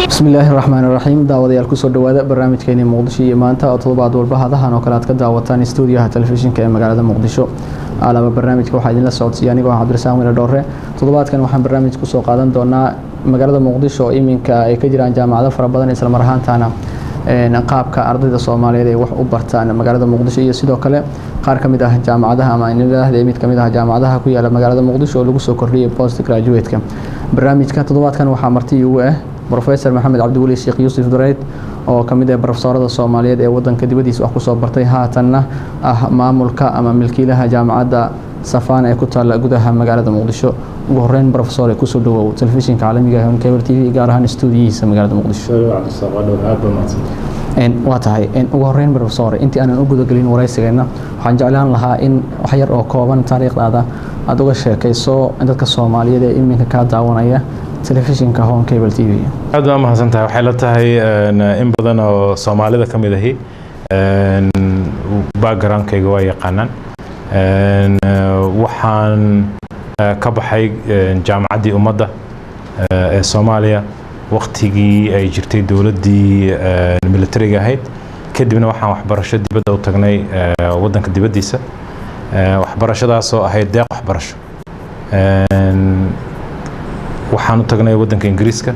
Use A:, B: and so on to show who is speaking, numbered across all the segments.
A: بسم الله الرحمن الرحيم داوديال kusoo dhawaada barnaamijkeena Muqdisho iyo maanta oo todobaad walba hadahan oo kala aad ka daawataan studio-ha telefishinka ee magaalada Muqdisho alaba barnaamijka waxa idin la socodsiiyay anigoo Cabdirasaan Wiil Dhoore todobaadkan waxaan barnaamij ku soo qaadan doonaa magaalada Muqdisho oo iminka ay ka jiraan jaamacado fara badan isla mar ahaantaana qaabka ardayda Soomaaliyeed ay wax u bartaan magaalada Muqdisho iyo sidoo kale qaar kamid ah jaamacadaha ama inay mid kamid ah jaamacadaha ku yaala magaalada Muqdisho oo lagu soo kordhiyay post graduate-ka barnaamijka todobaadkan waxa marti ugu ah Professor Maxamed Cabdiwali Sheekh Yuusuf Dureyd oo kamid ah professorada Soomaaliyeed ee wadanka dibadiisa wax ku soo bartay haatanna maamulka ama milkiilaha jaamacadda Savana ee ku taala gudaha magaalada Muqdisho ugu horeyn professor ku soo dhawow telefishinka caalamiga ah ee Cable TV gaar ahaan studio-giisa magaalada Muqdisho waa tahay ugu horeyn professor intii aanan u gudagelin wareysigeena waxaan jeclaan lahaa in wax yar oo kooban taariikhdaada aad uga sheekayso dadka Soomaaliyeed ee iminka ka daawanaya telefishinka Home Cable TV
B: aad ma mahadsantahay waxay la tahay in badan oo Soomaalida kamid ahi background-kayga waa yaqaanaan waxaan ka baxay jaamacaddii ummadda ee Soomaaliya waqtigii ay jirtay dawladdii militariga ahayd kadibna waxaan waxbarasho dibadda u tagnay wadanka dibaddiisa waxbarashadaas oo ahayd deeq waxbarasho waxaan u tagnay wadanka Ingiriiska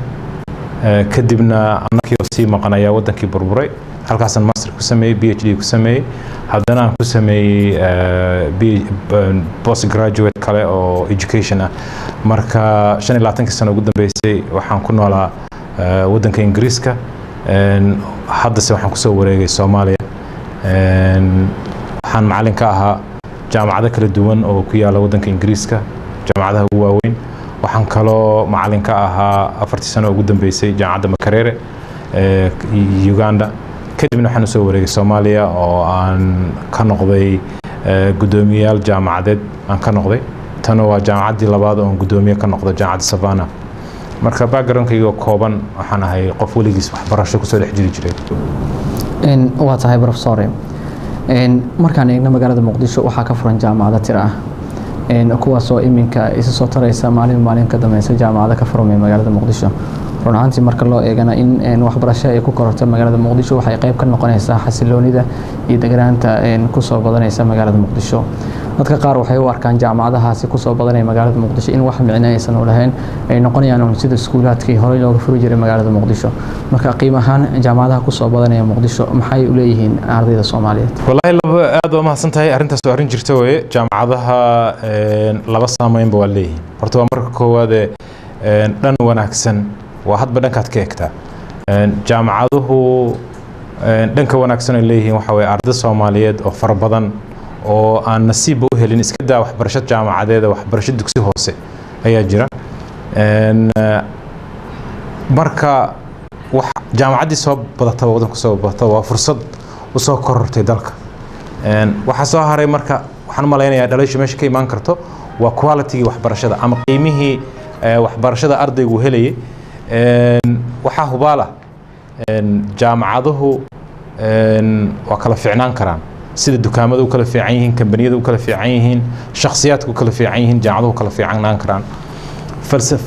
B: kadibna annagii oo sii maqanaya wadankii burburay halkaas aan master ku sameeyay PhD ku sameeyay haddana aan ku sameeyay post graduate kale oo education ah marka 25 sano ugu dambeysay waxaan ku noolaa wadanka Ingiriiska hadda waxaan ku soo wareegay Soomaaliya waxaan macallin ka ahaa jaamacado kala duwan oo ku yaala wadanka Ingiriiska jaamacadaha ugu waaweyn waxaan kaloo macallin ka ahaa 40 sano ugu dambeysay jaamacadda Makerere Uganda kadibna waxaan soo wareegay Soomaaliya oo aan ka noqday gudoomiyaal jaamacadeed aan ka noqday tan waa jaamacaddii labaad oo gudoomiye ka noqday jaamacadda Savana marka background-kayga kooban waxaan ahay qof waligiis waxbarasho ku soo dhex jiri jiray
A: waa tahay professor markaan eegno magaalada Muqdisho waxaa ka furan jaamacado tiro ah kuwaas oo iminka isa soo taraysa maalin ka dambeysay jaamacada ka furmay magaalada Muqdisho run ahaantii marka loo eegana in waxbarasho ay ku kororto magaalada Muqdisho waxay qayb ka noqonaysaa xasiloonida iyo deegaanka ku soo badanaysa magaalada Muqdisho dadka qaar waxay u arkaan jaamacadahaasi ku soo badanay magaalada Muqdisho in wax micno aysan u lahayn ay noqonayaan sida iskuulaadkii hore looga furi jiray magaalada Muqdisho marka qiimo ahaan jaamacadaha ku soo badanaya Muqdisho maxay u leeyihiin ardayda Soomaaliyeed
B: wallahi aad ma hadsantahay arintaas oo arin jirta way jaamacadaha laba saameynba waa leeyihiin horta waa marka koowaad dhan wanaagsan waa hadba dhankaad ka eegtaa jaamacaduhu dhanka wanaagsan ay leeyihiin waxa way arday Soomaaliyeed oo far badan oo aan nasiib u helin iska daa waxbarasho jaamacadeed waxbarasho dugsi hoose ayaa jira marka wax jaamacaddii soo badata wadanka soo badata waa fursad u soo korortay dalka waxa soo haray marka waxaan maleynayaa dhaliisho meesha ka imaan karto waa quality waxbarashada ama qiimihii waxbarashada ardaygu helayay waxa hubaala jaamacaduhu waa kala fiicnaan karaan sida dukaamada u kala fiican yihiin kambaniyada u kala fiican yihiin shakhsiyaadku kala fiican yihiin jaamacaduhu kala fiicnaan karaan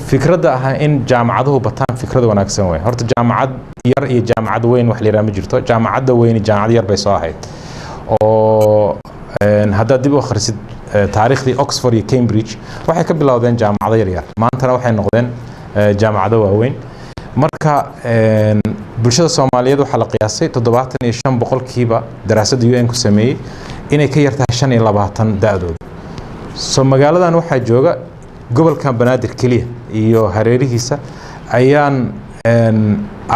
B: fikradda ah in jaamacaduhu bataan fikrada wanaagsan way horta jaamacad yar iyo jaamacad weyn wax leeyahay ma jirto jaamacadda weyn jaamacad yar bay soo ahayd oo hadda dib u akhrisid taariikhdii Oxford iyo Cambridge waxay ka bilowdeen jaamacado yar yar maantana waxay noqdeen jaamacado waaweyn marka bulshada Soomaaliyeed waxa la qiyaasay 75% daraasadda UN ku sameeyay inay ka yartahay 25 da'dooda soo magaaladan waxa jooga gobolka Banaadir kaliya iyo hareerihiisa ayaan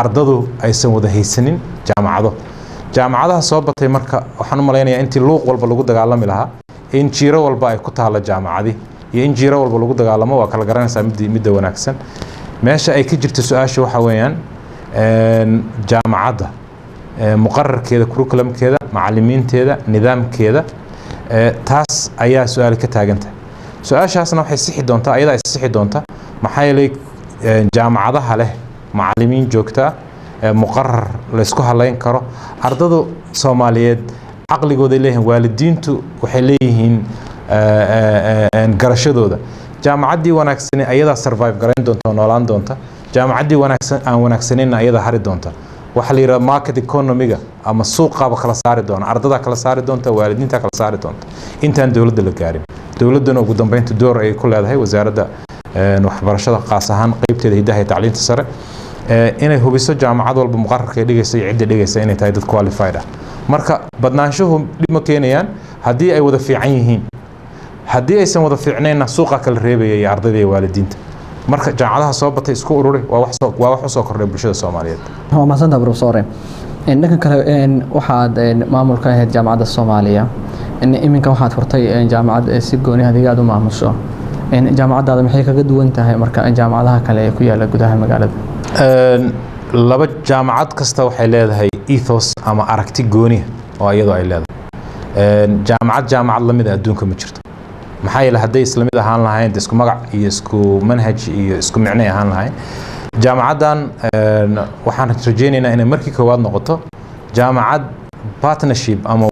B: ardadu aysan wada haysanin jaamacadaha soo batay marka waxaan u maleynayaa intii luuq walba lagu dagaalami lahaa in jiiro walba ay ku taalo jaamacadi iyo in jiiro walba lagu dagaalamo waa kala garanaysaa midda wanaagsan meesha ay ka jirto su'aasha waxa weeyaan jaamacadda muqarrarkeeda curriculumkeeda macallimiinteeda nidaamkeeda taas ayaa su'aal ka taagantahay su'aashaasna waxay sixi doontaa ayada ay sixi doontaa maxaa yeelay jaamacadaha leh macallimiin joogta muqarrar la isku halayn karo ardada Soomaaliyeed caqligooda leeyahay waalidiintu waxay leeyihiin garashadooda jaamacaddii wanaagsan ayada survive gareyn doonta noolaan doonta jaamacaddii wanaagsan aan wanaagsaneyn ayada hari doonta waxa la yiraahdaa market economiga ama suuqaba kala saari doona ardada kala saari doonta waalidiinta kala saari doonta intaan dawladda la gaarin dawladana ugu dambeynta door ay ku leedahay wasaaradda waxbarashada qaas ahaan qaybteeda hidaha iyo tacliinta sare inay hubiso jaamacad walba muqarrarka dhigaysa iyo cidda dhigaysa inay tahay dad qualified ah marka badnaanshuhu dhib ma keenayaan haddii ay wada fiican yihiin haddii aysan wada fiicnayna suuqa kala reebaya iyo ardayda iyo waalidiinta marka jaamacadaha soo batay isku ururi waa wax soo kordhay bulshada Soomaaliyeed
A: waa mahadsantahay professor dhanka kale waxaad maamulka ahayd jaamacadda Soomaaliya iminka waxaad furtay jaamacad si gooni ah adiga u maamusho jaamacadaada maxay kaga duwan tahay marka jaamacadaha kale ee ku yaala gudaha magaalada
B: laba jaamacad kasta waxay leedahay ethos ama aragti gooni oo iyadoo ay leedahay jaamacad lamid ah adduunka ma jirto maxaa yeelay haday islamid ahaan lahayn isku magac iyo isku manhaj iyo isku micno ahaan lahayn jaamacadan waxaan rajaynaynaa inay markii koowaad noqoto jaamacad partnership ama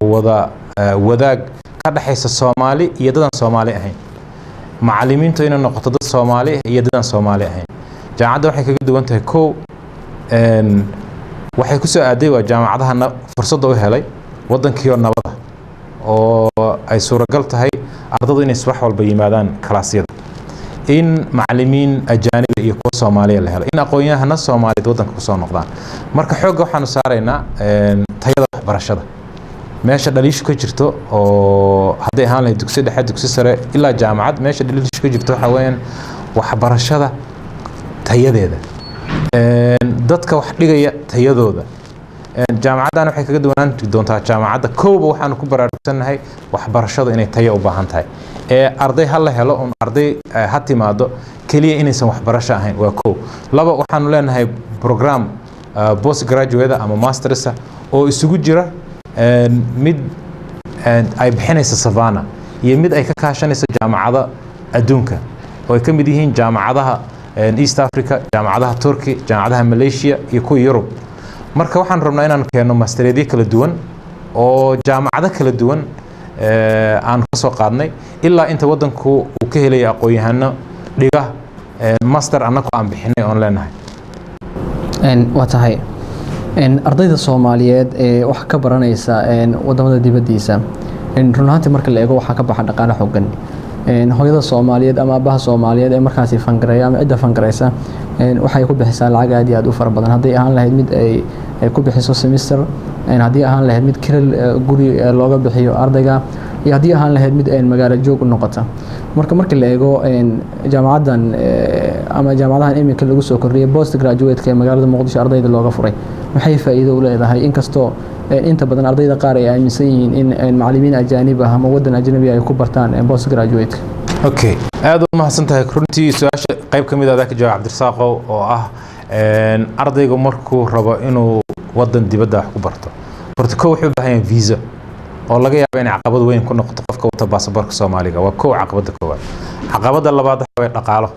B: wadaag ka dhaxaysa Soomaali iyo dadan Soomaali ahayn macallimiintu inay noqoto dad Soomaali iyo dadan Soomaali ahayn jaamacadda waxay kaga duwan tahay waxay ku soo aaday waa jaamacadaha fursad u helay wadankii oo nabad oo ay suuragal tahay ardaydu inay subax walba yimaadaan kalaasyada in macallimiin ajaanib iyo kuwa Soomaaliya la helo in aqoon-yahana Soomaaliyeed wadanka ku soo noqdaan marka xoog waxaan saaraynaa tayada waxbarashada meesha dhaliishu ka jirto oo haday ahaan lahayd dugsi dhexe dugsi sare ilaa jaamacad meesha dhaliishu ka jirto waxa weeyaan waxbarashada tayadeeda dadka wax dhigaya tayadooda jaamacadan waxay kaga duwanaan doontaa jaamacadda koob waxaan ku baraarugsanahay waxbarashada inay tayo u baahan tahay arday hal la helo oo arday ha timaado kaliya inaysan waxbarasho ahayn waa koob laba waxaan leenahay program post graduate ama masters oo isugu jira mid ay bixinaysa Savannah iyo mid ay ka kaashanayso jaamacada adduunka oo ay ka mid yihiin jaamacadaha East Africa jaamacadaha Turkey jaamacadaha Malaysia iyo kuwa Europe marka waxaan rabnaa inaan keeno mastereedyo kala duwan oo jaamacado kala duwan aan ka soo qaadnay ilaa inta wadanku uu ka helay aqoon-yahano dhiga master annagu aan bixinay oo leenahay
A: waa tahay ardayda Soomaaliyeed ee wax ka baranaysa wadamada dibadiisa run ahaantii marka la eego waxa ka baxa dhaqaale xooggan hooyada Soomaaliyeed ama abaha Soomaaliyeed ee markaas fangareeya ama cidda fangareysa waxay ku bixisaa lacag aad iyo aad u fara badan haddii ahaan lahayd mid ay ku bixiso semester haddii ahaan lahayd mid kiril guri looga bixiyo ardayga iyo haddii ahaan lahayd mid magaalo joog u noqota marka la eego jaamacadan ama jaamacadahan iminka lagu soo kordhiyay post graduate ee magaalada Muqdisho ardayda looga furay waxay faa'iido u leedahay inkastoo inta badan ardayda qaar ay aaminsan yihiin in macallimiin ajaanib ah ama wadan ajnabi ay ku bartaan post graduate
B: okay aad u mahadsantahay runtii su'aasha qayb kamid ah ka jawaab Cabdirasaaq oo ah ardaygu markuu rabo inuu wadan dibadda wax ku barto horta wuxuu u baahan yahay visa oo laga yaabo in caqabad weyn ku noqoto qofka wata baasaboorka Soomaaliga waa caqabada koowaad caqabada labaad waa dhaqaalo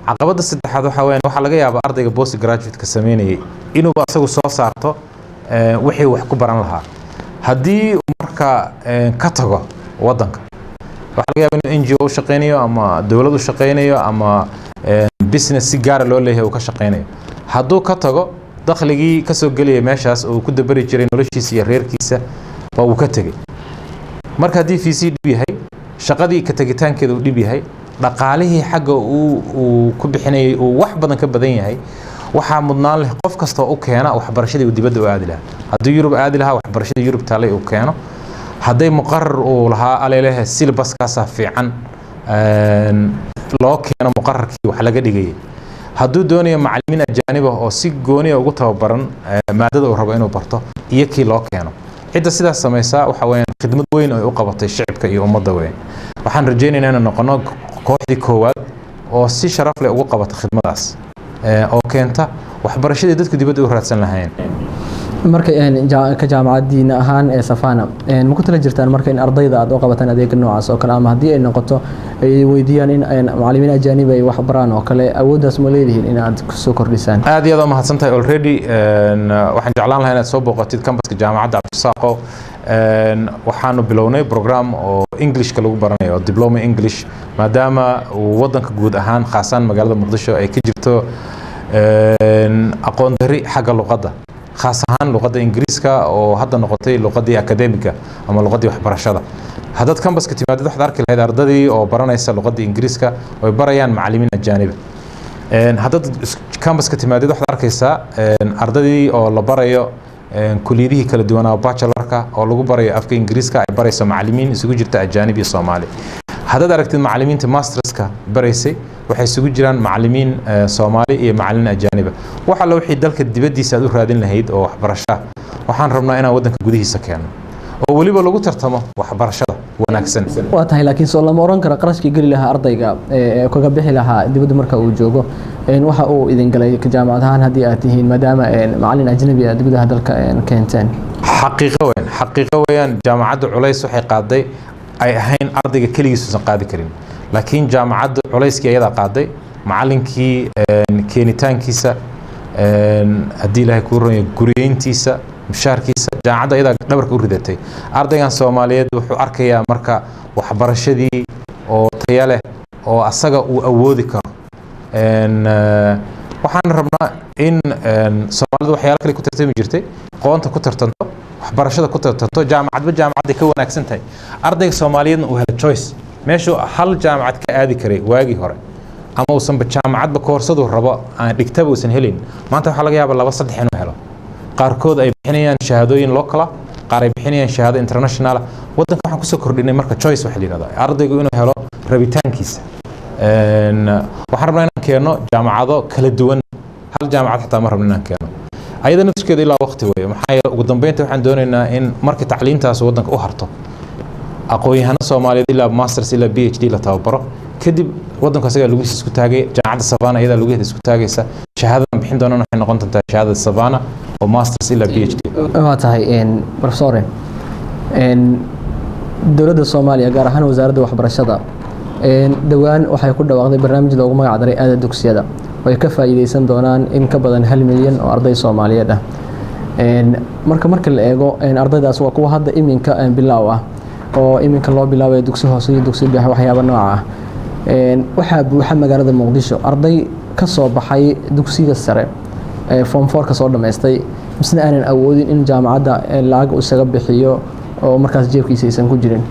B: caqabada saddexaad waxa laga yaabaa ardayga post graduate ka sameeyay inuu asagu soo saarto wixii wax ku baran lahaa haddii marka ka tago wadanka waxa laga yaabaa inuu NGO shaqeynayo ama dawladdu shaqeynayo ama business si gaar loo leeyahay oo ka shaqeynayo hadduu ka tago dakhligii ka soo galiyay meeshaas oo ku dabari jiray noloshiisa iyo reerkiisa waa uu ka tagay marka haddii VC dhib yahay shaqadii ka tagitaankeeda uu dhib yahay dhaqaalihii xagga uu ku bixinayay uu wax badan ka badan yahay waxaa mudnaan leh qof kasta oo u keena waxbarashadii dibadda u aadi lahaa haddii Yurub aadi lahaa waxbarashadii Yurub taalay uu keeno hadday muqarrar uu lahaa aleelaha syllabuskaas fiican loo keeno muqarrarkii wax laga dhigay hadduu doonayo macallimiin ajaanib ah oo si gooni ah ugu tababaran maadada uu rabo inuu barto iyo kii loo keeno cidda sidaas samaysa waxa weeyaan khidmad weyn oo ay u qabatay shacabka iyo ummadda weyn waxaan rajaynaynaa inaan noqono kooxdii koowaad oo si sharaf leh ugu qabata khidmadaas oo keenta waxbarashadii dadku dibadda u raadsan lahayn
A: marka ka jaamacadiina ahaan ee Savana ma ku tala jirtaan marka in ardayda aad u qabataan adeeg noocaas oo kale ama haddii ay noqoto ay weydiiyaan in macallimiin ajaanib ay wax baraan oo kale awooddaas ma leedihiin in aad ku soo kordhisaan
B: aad iyo aad mahadsantahay already waxaan jeclaan lahaa inaad soo booqatid campuska jaamacadda Cabdisaaqo waxaanu bilownay program oo Englishka lagu baranayo diploma English maadaama wadanka guud ahaan khaasan magaalada Muqdisho ay ka jirto aqoon dari xagga luqadda خاصة لغة إنجليزية أو هذا نقطة لغة أكاديمية أما لغة وحبرشة هذا كان بس كتير مادة واحدة أركل هذا أرددي أو برانا يسأل لغة إنجليزية ويبريان معلمين الجانب هذا كان بس كتير مادة واحدة أركل يسأل أرددي أو لبرايا كليته كلا دوانا باتشلركا أو لغة برايا أفك إنجليزية برايا معلمين يسوي جرت الجانبي الصومالي هذا درجة معلمين تماسترسكا برايسي waxay isugu jiraan macallimiin Soomaali iyo macallin ajaanib waxa la wixii dalka dibadiisa aad u raadin lahayd oo waxbarasho waxaan rabnaa inaan wadanka gudihiisa keeno oo waliba lagu tartamo waxbarashada wanaagsan
A: waa tahay laakiin soo lama oran karo qarashkii gali lahaa ardayga ee kaga bixi lahaa dibadda marka uu joogo waxa uu idin galay ka jaamacad ahaan haddii aad tihiin maadaama macallin ajnabi ah dibadda dalka keenteen
B: xaqiiqo weeyaan jaamacadda culays waxay qaaday ay ahayn ardayga kaligiisa qaadi karin laakiin jaamacadda culayskii ayada qaaday macallinkii keenitaankiisa haddii ilaahay ku roonyo guriyeyntiisa mushaarkiisa jaamacadda ayada dhabarka u ridatay ardaygan Soomaaliyeed wuxuu arkayaa marka waxbarashadii oo tayo leh oo asaga uu awoodi karo waxaan rabnaa in Soomaalidu waxyaalo kale ku tartami jirtay qoonta ku tartanto waxbarashada ku tartanto jaamacadda ka wanaagsan tahay ardayga Soomaaliyeedna uu helo choice meeshu hal jaamacad ka aadi karay waagi hore ama uusan jaamacadba koorsadu rabo aan dhigtaba uusan helin maanta waxa laga yaabaa 2-3 inuu helo qaarkood ay bixinayaan shahaadooyin local qaar ay bixinayaan shahaado international wadanka waxaan ku soo kordhinay marka choice waxa la yiraahdo ardaygu inuu helo rabitaankiisa waxaan rabnaa inaan keeno jaamacado kala duwan hal jaamacad xitaa ma rabnaa inaan keeno ayada nafskeeda ilaa waqti weeye maxaa ugu dambeynta waxaan doonaynaa in markii tacliintaas wadanka u harto aqoon-yahano Soomaaliyeed ilaa masters ilaa PhD la tababaro kadib wadanka asaga lagu isku taagay jaamacadda Savana iyada lagu isku taagaysa shahaadadan bixin doonaan waxay noqon doontaa shahaadada Savana oo masters ilaa PhD
A: waa tahay professor dowladda Soomaaliya gaar ahaan wasaaradda waxbarashada dhawaan waxay ku dhawaaqday barnaamij loogu magac daray aada dugsiyada oo ay ka faa'iideysan doonaan in ka badan 1 milyan oo arday Soomaaliyeed ah marka la eego ardaydaas waa kuwa hadda iminka bilaaw ah oo iminka loo bilaabay dugsi hoose iyo dugsi dhexe waxyaabo nooc ah waxa buuxa magaalada Muqdisho arday ka soo baxay dugsiga sare form 4 ka soo dhameystay misna aanan awoodin in jaamacadda lacag u isaga bixiyo oo markaas jeebkiisa aysan ku jirin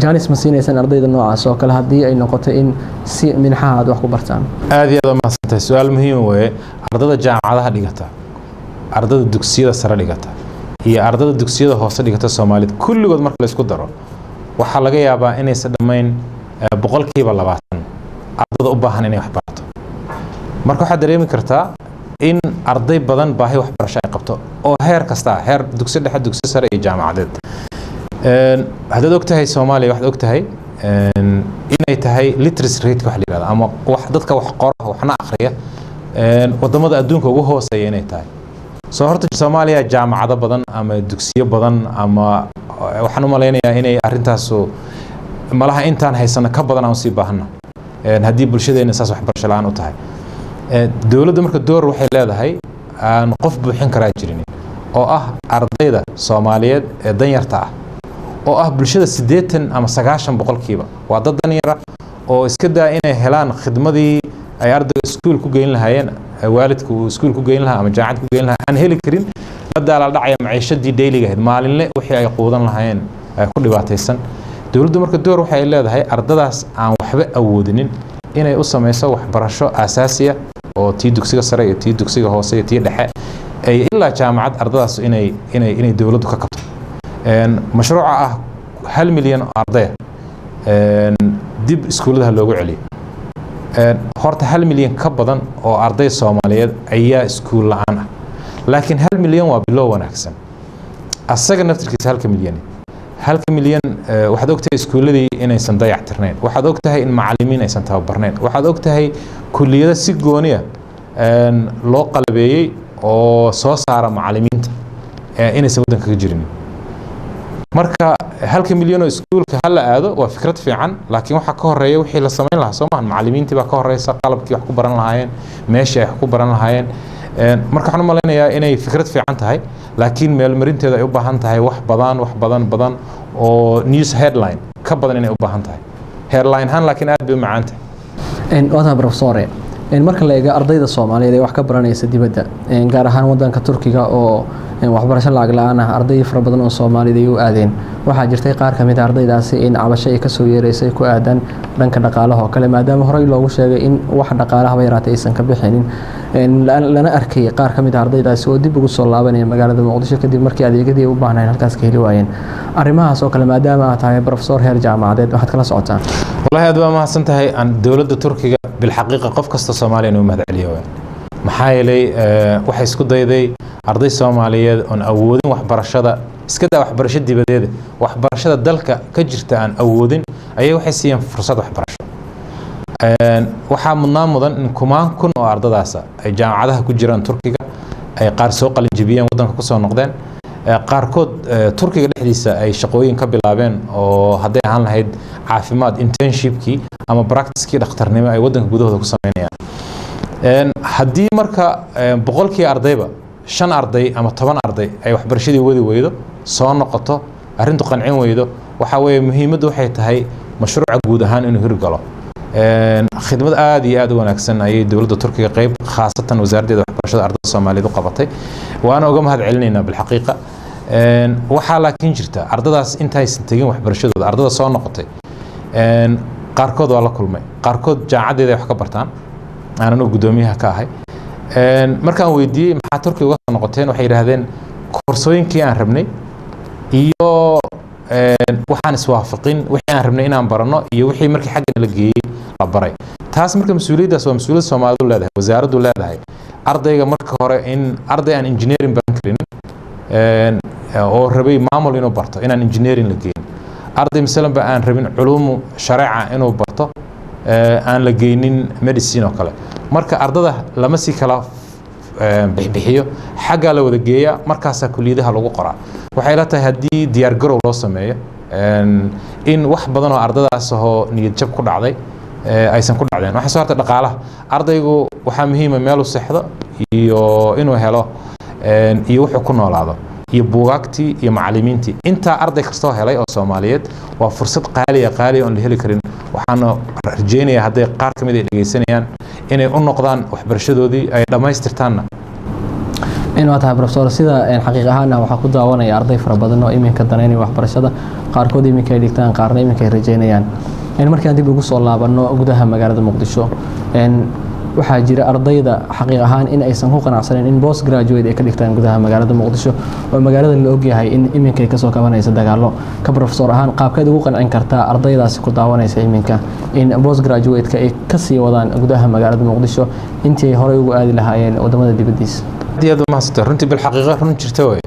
A: jaanis ma siinaysan ardayda noocaas oo kale haddii ay noqoto in si minxaha aad wax ku bartaan
B: aad iyo aad ma santahay su'aal muhiim weeye ardayda jaamacadaha dhigata ardayda dugsiyada sare dhigata iyo ardayda dugsiyada hoose dhigata Soomaaliyeed kulligood marka la isku daro waxaa laga yaabaa inaysan dhammayn 20% ardayda u baahan inay wax barato marka waxaad dareemi kartaa in arday badan baahi waxbarasho ay qabto oo heer kasta heer dugsi dhexe dugsi sare iyo jaamacadeed haddaad ogtahay Soomaaliya waxaad ogtahay inay tahay literacy rate wax la yiraahdo ama wax dadka wax qora waxna akhriya wadamada adduunka ugu hooseeya inay tahay soo horta Soomaaliya jaamacado badan ama dugsiyo badan ama waxaan u maleynayaa inay arintaas malaha intaan haysana ka badan aan sii baahna haddii bulshadeena saas waxbarasho la'aan u tahay dawladda marka door waxay leedahay aan qof buuxin karaa jirin oo ah ardayda Soomaaliyeed ee danyarta ah oo ah bulshada 80 ama 90% waa dad danyar oo iska daa inay helaan khidmadii ay ardayga iskuul ku geyn lahaayeen waalidku iskuul ku geyn lahaa ama jaamacad ku geyn lahaa aan heli karin la dhacaya maciishadii daily ahayd maalinle wixii ay quudan lahaayeen ku dhibaataysan dawladdu marka door waxay leedahay ardadaas aan waxba awoodinin inay u sameeyso waxbarasho asaasiya oo tii dugsiga sare iyo tii dugsiga hoose iyo tii dhexe ay ilaa jaamacad ardadaas inay dawladdu ka kabto mashruuca ah 1 milyan oo arday dib iskuulada loogu celiyo horta 1 milyan ka badan oo arday Soomaaliyeed ayaa iskuul la'aan ah laakiin 1 milyan waa bilow wanaagsan asaga naftirkiisa 1 milyan 1 milyan waxaad ogtahay iskuuladii inaysan dayactirnayn waxaad ogtahay in macallimiin aysan tababarnayn waxaad ogtahay kulliyada si gooniya loo qalabeeyay oo soo saara macallimiinta inaysan waddanka ka jirin marka 1 milyan oo iskuulka hala aado waa fikrad fiican laakiin waxa ka horeeya wixii la sameyn lahaa Soomaaliya macallimiintii baa ka horeysa qalabkii wax ku baran lahaayeen meeshii ay wax ku baran lahaayeen marka waxaan u maleynayaa inay fikrad fiican tahay laakiin meel marinteeda ay u baahan tahay wax badan oo news headline ka badan inay u baahan tahay headline han laakiin aad bay u macaan tahay
A: wada professor marka la eego ardayda Soomaaliyeed ee wax ka baranaysa dibadda gaar ahaan wadanka Turkiga oo waxbarasho lacag la'aan ah arday fara badan oo Soomaaliyeed ay u aadeen waxa jirtay qaar ka mid ah ardaydaasi in cabasho ay ka soo yeereysay ku aadan dhanka dhaqaalaha oo kale maadaama horey loogu sheegay in wax dhaqaalaha ba yaraatay aysan ka bixinin lana arkay qaar ka mid ah ardaydaasi oo dib ugu soo laabanaya magaalada Muqdisho kadib markii adeegyadii u baahnayeen halkaas ka heli waayeen arrimahaas oo kale maadaama aad tahay professor heer jaamacadeed waxaad kala socotaan
B: wallahi aad waa mahadsan tahay aan dawladda Turkiga bil xaqiiqa qof kasta Soomaaliyeed inuu mahad celiyo maxaa yeelay waxa isku dayday arday Soomaaliyeed oo awoodin waxbarashada iska daa waxbarasho dibadeed waxbarashada dalka ka jirta aan awoodin ayay waxay siiyeen fursad waxbarasho waxa mudan in kumaan kun oo ardadaas ay jaamacadaha ku jiraan Turkiga ay qaar soo qalin jabiyeen wadanka ku soo noqdeen qaarkood Turkiga dhexdiisa ay shaqooyin ka bilaabeen oo haday ahaan lahayd caafimaad internshipkii ama practice-kii dhakhtarnimo ay wadanka gudahooda ku sameynayaan haddii marka boqolkii ardayba 5 arday ama 10 arday ay waxbarashadii wadi weydo soo noqoto arintu qancin weydo waxa weeye muhiimaddu waxay tahay mashruuca guud ahaan inuu hirgalo khidmad aad iyo aad u wanaagsan ayay dawladda Turkiga qayb khaasatan wasaaradda waxbarashada ardayda Soomaaliyeed u qabatay waana uga mahad celinaynaa bil xaqiiqa waxa laakiin jirta ardadaas intaysan tagin waxbarashadooda ardada soo noqotay qaarkood waa la kulmay qaarkood jaamacadeeda wax ka bartaan aanan gudoomiyaha ka ahay markaan weydiiyay maxaa Turkiga uga soo noqoteen waxay yiraahdeen koorsooyinkii aan rabnay iyo waxaan iswaafaqin wixii aan rabnay inaan barano iyo wixii markii xagga la geeyay la baray taas marka mas'uuliyaddaas waa mas'uuliyad Soomaalidu leedahay wasaaraddu leedahay ardayga marka hore in arday aan engineering baran karin oo rabay maamul inuu barto inaan engineering la geeyin arday misalan ba aan rabin culuum sharci inuu barto aan la geynin medicine oo kale marka ardada lama si kala bixiyo xagga la wada geeya markaas kulliyadaha lagu qoraa waxay la tahay hadii diyaar garow loo sameeyo in wax badan oo ardadaas oo niyad jab ku dhacday aysan ku dhacdeen waxa soo harta dhaqaalaha ardaygu waxa muhiim ah meel uu seexdo iyo inuu helo iyo wuxuu ku noolaado iyo buugaagtii iyo macallimiintii inta arday kastoo helay oo Soomaaliyeed waa fursad qaali oo la heli karin waxaan rajeynayaa haday qaar kamid ah dhageysanayaan inay u noqdaan waxbarashadoodii ay dhamaystirtaan
A: waa tahay professor sida xaqiiq ahaan waxa ku daawanaya arday fara badan oo iminka daneynaya waxbarashada qaarkood iminka ay dhigtaan qaarna iminka ay rajeynayaan markaan dib ugu soo laabano gudaha magaalada Muqdisho waxaa jira ardayda xaqiiq ahaan in aysan ku qanacsaneyn in post graduate ay ka dhigtaan gudaha magaalada Muqdisho oo magaalada la og yahay in iminka ay ka soo kabanaysa dagaalo ka professor ahaan qaabkeed ugu qancin kartaa ardaydaasi ku daawanaysa iminka in post graduate-ka ay ka sii wadaan gudaha magaalada Muqdisho intii hore ugu aadi lahaayeen wadamada dibadiisa
B: diyadu ma haysto runtii bil xaqiiqa run jirta way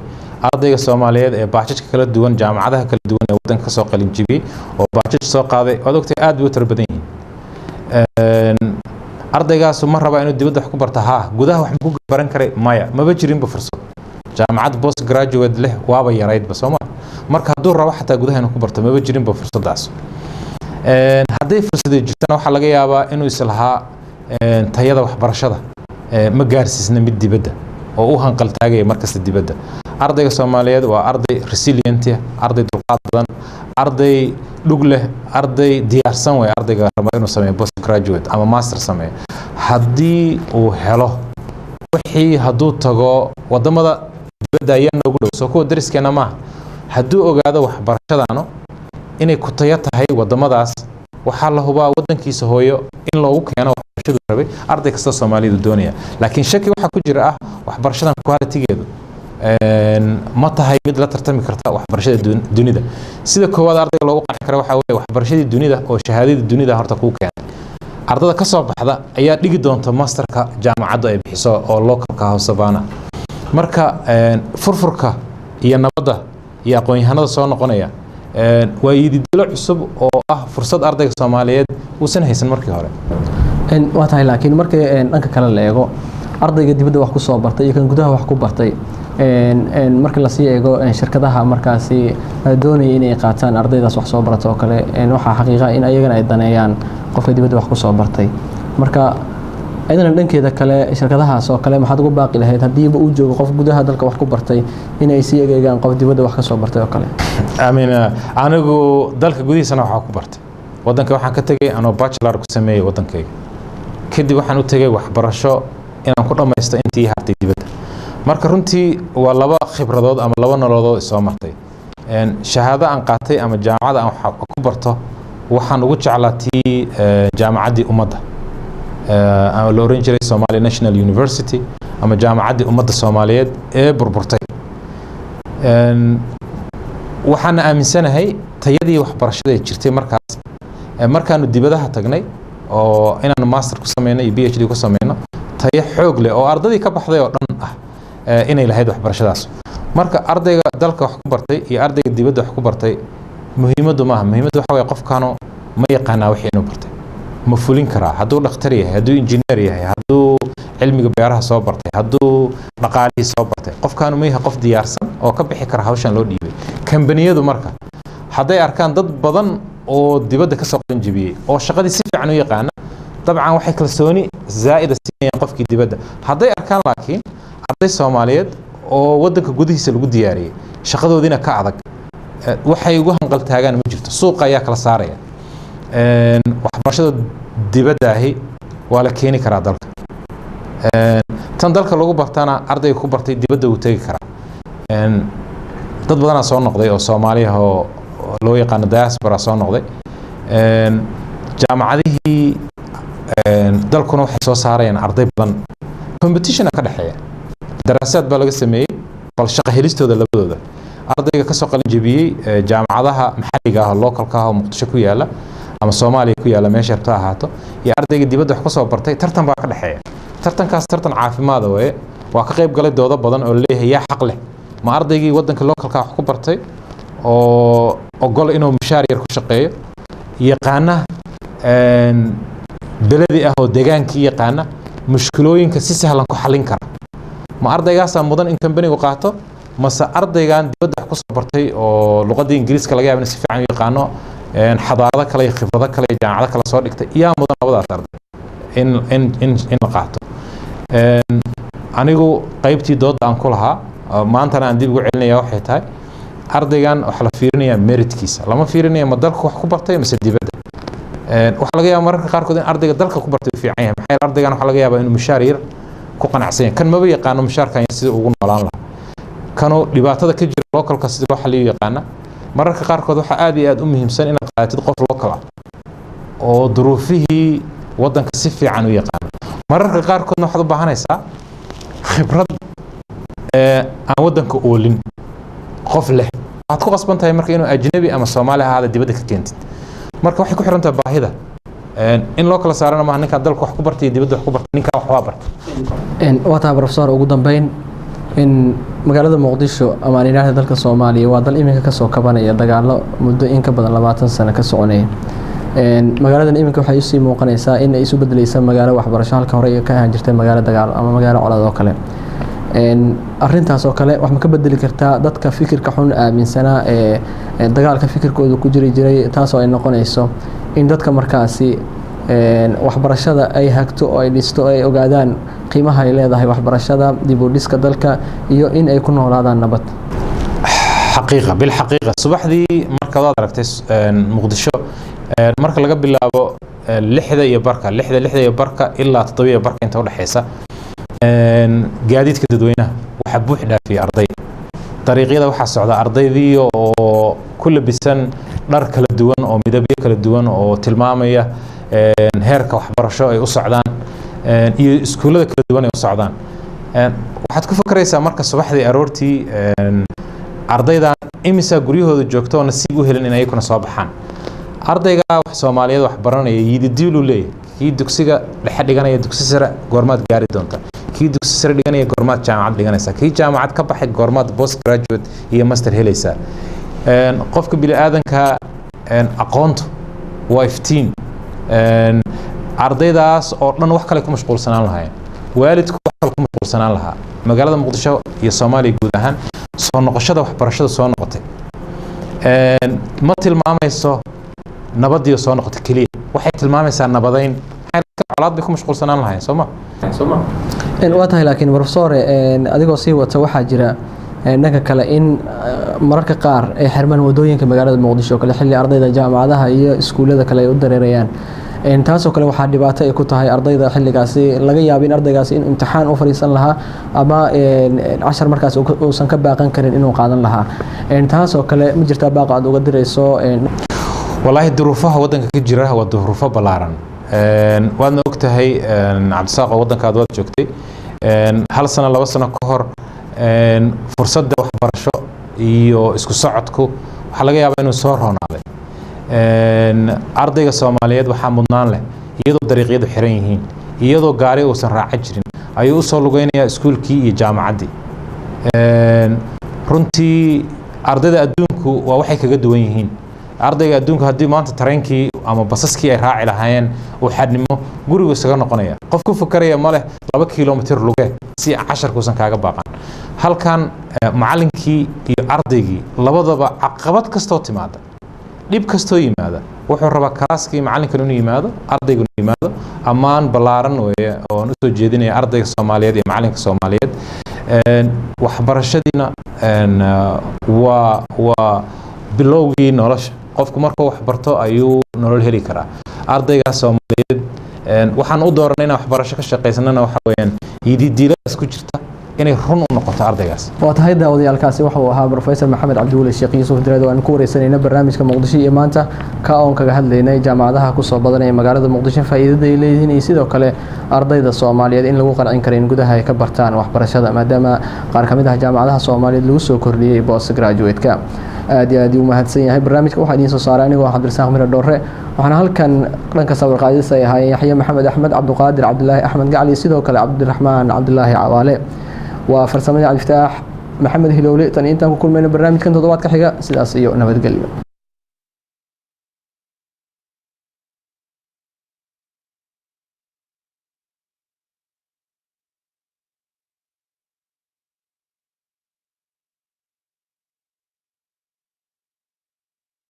B: ardayga Soomaaliyeed ee baajajka kala duwan jaamacadaha kala duwan ee wadanka soo qalin jibiyay oo baajaj soo qaaday odogtay aad u tar badan yihiin ardaygaas ma raba inuu dibadda wax ku barto gudaha wax ku baran karay maya maba jirin ba fursad jaamacad post graduate leh waaba yarayd ba Soomaal marka haduu rabo xataa gudaha inuu ku barto maba jirin ba fursadaas haday fursad jirtana waxa laga yaabaa inuu islahaa tayada waxbarashada ma gaarsiisna mid dibadda oo u hanqal taagay markasta dibadda ardayga Soomaaliyeed waa arday resilient arday dulqaad badan arday dhug leh arday diyaarsan way ardayga raba inuu sameeyo post graduate ama master sameeyo hadii uu helo wixii haduu tago wadamada dibadda ayana ugu dhow soo ku dariskeena ma haduu ogaado waxbarashadaano inay ku tayo tahay wadamadaas waxa la hubaa wadankiisa hooyo in loogu keeno waxbarashadu rabay arday kasta Soomaaliyeed doonaya laakiin shaki waxa ku jira waxbarashadan quality-geedu ma tahay mid la tartami karta waxbarashada dunida sida koowaad ardayga loogu qanci karo waxa weeye waxbarashada dunida oo shahaadada dunida horta ku keenay ardada ka soo baxda ayaa dhigi doonta masterka jaamacadda ay bixiso oo localka hawsabaana marka furfurka iyo nabadda iyo aqoon-yahanada soo noqonaya waa yididilo cusub oo fursad ardayga Soomaaliyeed uusan haysan markii hore
A: waa tahay laakiin markii dhanka kale la eego ardayga dibadda wax ku soo bartay iyo kan gudaha wax ku bartay marka la sii eego shirkadaha markaasi doonaya inay qaataan ardaydaas wax soo barata oo kale waxaa xaqiiqa in ayagana ay daneeyaan qofka dibadda wax ku soo bartay marka ayadana dhankeeda kale shirkadahaas oo kale maxaad ugu baaqi lahayd haddiiba uu joogo qof gudaha dalka wax ku bartay inay sii egeegaan qof dibadda wax ka soo bartay oo kale
B: anigu dalka gudihiisana waxaa ku bartay waddanka waxaan ka tegey anoo bachelor ku sameeyey waddankayga kadib waxaan u tegey waxbarasho inaan ku dhammaysto intii hartay dibadda marka runtii waa laba khibradood ama laba nolodood soo martay shahaado aan qaatay ama jaamacada aan wax ku barto waxaan ugu jeclaa tii jaamacaddii ummadda ama la oran jiray Somali National University ama jaamacaddii ummadda Soomaaliyeed ee burburtay waxaan aaminsanahay tayadii waxbarashada ee jirtay markaanu dibadaha tagnay oo inaan master ku sameeyno iyo PhD ku sameeyno tayo xoog leh oo ardadii ka baxday oo dhan ah inay lahayd waxbarashadaas marka ardayga dalka wax ku bartay iyo ardayga dibadda wax ku bartay muhiimaddu waxa way qofkaanu ma yaqaanaa wixii inuu bartay ma fulin karaa hadduu dhakhtar yahay hadduu injineer yahay hadduu cilmiga beeraha soo bartay hadduu dhaqaalihii soo bartay qofkaanu ma yahay qof diyaarsan oo ka bixi kara hawshan loo dhiibay kambaniyadu marka hadday arkaan dad badan oo dibadda ka soo qalinjibiyey oo shaqadii si fiican u yaqaana dabcan waxay kalsooni zaa'ida siinayaan qofkii dibadda hadday arkaan laakiin arday Soomaaliyeed oo waddanka gudihiisa lagu diyaariyey shaqadoodiina ka adag waxay ugu hanqal taagaan ma jirto suuqa ayaa kala saaraya waxbarashada dibadda ahi waa la keeni karaa dalka tan dalka lagu bartana ardayga ku bartay dibadda uu tegi karaa dad badanaa soo noqday oo Soomaali ah oo loo yaqaan diaspora soo noqday jaamacadihii dalkuna waxay soo saarayaan arday badan competition ka dhaxeeya daraasaad baa laga sameeyey bal shaqo helistooda labadooda ardayga ka soo qalin jabiyey jaamacadaha maxalliga ah localka ah oo Muqdisho ku yaala ama Soomaaliya ku yaala meesha rabta ahaato iyo ardayga dibadda wax ka soo bartay tartan baa ka dhaxeeya tartankaas tartan caafimaad weeye waa ka qayb galay doodo badan oo leeyahay yaa xaq leh ma ardaygii waddanka localka wax ku bartay oo ogol inuu mushaar yar ku shaqeeyo yaqaana beladi ah oo deegaankii yaqaana mushkilooyinka si sahlan ku xalin kara ma ardaygaas mudan in company-gu qaato mase ardaygan dibadda wax ku soo bartay oo luqadda Ingiriiska laga yaabo in si fiican u yaqaano xadaarada kale iyo khibrado kale iyo jaamacado kale soo dhigtay yaa mudan labadaas arday in la qaato anigu qaybtii doodda aan ku lahaa maantana aan dib ugu celinaya waxay tahay ardaygan waxa la fiirinayaa meritkiisa lama fiirinayo ma dalka wax ku bartay mise dibadda waxa laga yaabaa mararka qaarkood in ardayga dalka ku bartay fiican yahay maxay ardaygan waxa laga yaabaa inuu mushaar yar ku qanacsan yahay kan maba yaqaano mushaarkan sida ugu noolaan lahaa kanu dhibaatada ka jira localka sida loo xaliyo yaqaana mararka qaarkood waxa aad iyo aad u muhiimsan inaad qaadatid qof local ah oo duruufihii waddanka si fiican u yaqaano mararka qaarkoodna waxaad u baahanaysaa khibrad aan waddanka oolin qof leh waxaad ku qasban tahay marka inuu ajnabi ama Soomaali ahaada dibadda ka keentid marka waxay ku xiran tahay baahida in loo kala saarana ma ninka dalka wax ku bartay dibadda wax ku bartay ninka wax waa bartay
A: waa professor ugu dambeyn in magaalada Muqdisho ama inaha dalka Soomaaliya waa dal iminka ka soo kabanaya dagaalo muddo in ka badan 20 sano ka soconay magaaladan iminka waxay u sii muuqanaysaa in ay isu bedelayso magaalo waxbarasho halka hore ka ahaan jirtay magaalo dagaal ama magaalo colaad oo kale arrintaas oo kale wax ma ka bedeli kartaa dadka fikirka xun aaminsana ee dagaalka fikirkooda ku jiray taas oo ay noqonayso in dadka markaasi waxbarashada ay hagto oo ay dhisto ay ogaadaan qiimaha ay leedahay waxbarashada dib u dhiska dalka iyo in ay ku noolaadaan nabad
B: xaqiiqa bil xaqiiqa subaxdii marka aad aragtay Muqdisho marka laga bilaabo 6 iyo barka ilaa 7 iyo barka inta u dhaxaysa gaadiidka dadweynaha waxa buux dhaafiyay arday dariiqyada waxa socda ardaydii oo ku labisan dhar kala duwan oo midabyo kala duwan oo tilmaamaya heerka waxbarasho ay u socdaan iyo iskuulada kala duwan ay u socdaan waxaad ku fakaraysaa marka subaxdii aroortii ardaydan imisa guryahooda joogto oo nasiib u helin in ay kuna soo baxaan ardayga wax Soomaaliyeed wax baranaya yididiilu leeyahay kii dugsiga dhexe dhiganaya dugsi sare goormaad gaari doonta kii dugsi sare dhiganaya goormaad jaamacad dhiganaysa kii jaamacad ka baxay goormaad post graduate iyo master helaysa qofka bini aadanka aqoontu waa iftiin ardaydaas oo dhan wax kale ku mashquulsanaan lahayn waalidku wax kale ku mashquulsanaan lahaa magaalada muqdisho iyo soomaaliya guud ahaan soo noqoshada waxbarashada soo noqotay ma tilmaamayso nabadii soo noqotay keliya waxay tilmaamaysaa nabadayn colaad bay ku mashquulsanaan lahayn sooma
A: waa tahay laakiin professor adigoo sii wata waxaa jira dhanka kale in mararka qaar ay xirmaan wadooyinka magaalada muqdisho kale xilli ardayda jaamacadaha iyo iskuulada kale ay u dareerayaan taasoo kale waxaa dhibaato ay ku tahay ardayda xilligaasi laga yaabo in ardaygaasi in imtixaan u fariisan lahaa ama cashar markaas uusan ka baaqan karin inuu qaadan lahaa taasoo kale ma jirtaa baaqa aad uga dirayso
B: والله ظروفها ودنك كجرا وظروفها بلارن وأنا وقتها عبدالساق ودنك هذا وجهتي هل سنة لو سنة كهر فرصة ده وحبرشة iyo isku socodku waxa laga yaabaa inuu soo roonaaday ardayga Soomaaliyeed waxa mudnaan leh iyadoo dariiqyadu xiran yihiin iyadoo gaari uusan raaci jirin ayuu u soo lugeynayaa iskuulkii iyo jaamacaddii runtii ardayda adduunku waa waxay kaga duwan yihiin ardayga adduunku haddii maanta tareenkii ama basaskii ay raaci lahaayeen uu xadnimo gurigu isaga noqonaya qof ku fakaraya ma leh 2 kiiloomitir luge si casharkuusan kaaga baaqan halkan macallinkii iyo ardaygii labadaba caqabad kastoo timaada dhib kastoo yimaada wuxuu rabaa kalaaskii macallinkan inuu yimaado ardaygu inuu yimaado ammaan ballaaran weeye oo u soo jeedinaya ardayga Soomaaliyeed iyo macallinka Soomaaliyeed waxbarashadiina waa bilowgii nolosha qofku markuu wax barto ayuu nolol heli karaa ardayga Soomaaliyeed waxaan u dooranay inaan waxbarasho ka shaqeysnana waxa weeyaan yididiilaas ku jirta inay run u noqoto ardaygaas
A: waa tahay daawadayaalkaasi waxa uu ahaa professor maxamed cabdiweli sheekh yuusuf direed oo aan ku wareysanayna barnaamijka muqdisho iyo maanta ka oon kaga hadlaynay jaamacadaha ku soo badanaya magaalada muqdisho faa'iidada ay leeyihiin iyo sidoo kale ardayda Soomaaliyeed in lagu qancin karo in gudaha ay ka bartaan waxbarashada maadaama qaar ka mid ah jaamacadaha Soomaaliyeed lagu soo kordhiyay post graduate-ka aad iyo aad u mahadsan yahay barnaamijka waxaa idiin soo saaray anigoo Cabdirasaaq Miro Dhoore waxaan halkan dhanka sawir qaadis ay ahaayeen Yaxya Maxamed Axmed Cabduqaadir Cabdullaahi Axmed Gacli sidoo kale Cabdiraxmaan Cabdullaahi Cawaale وفرسمني عبد الفتاح محمد هلولي تاني انت كل من برنامج كنت ضوات كحيقة سلاسية ونبات قليل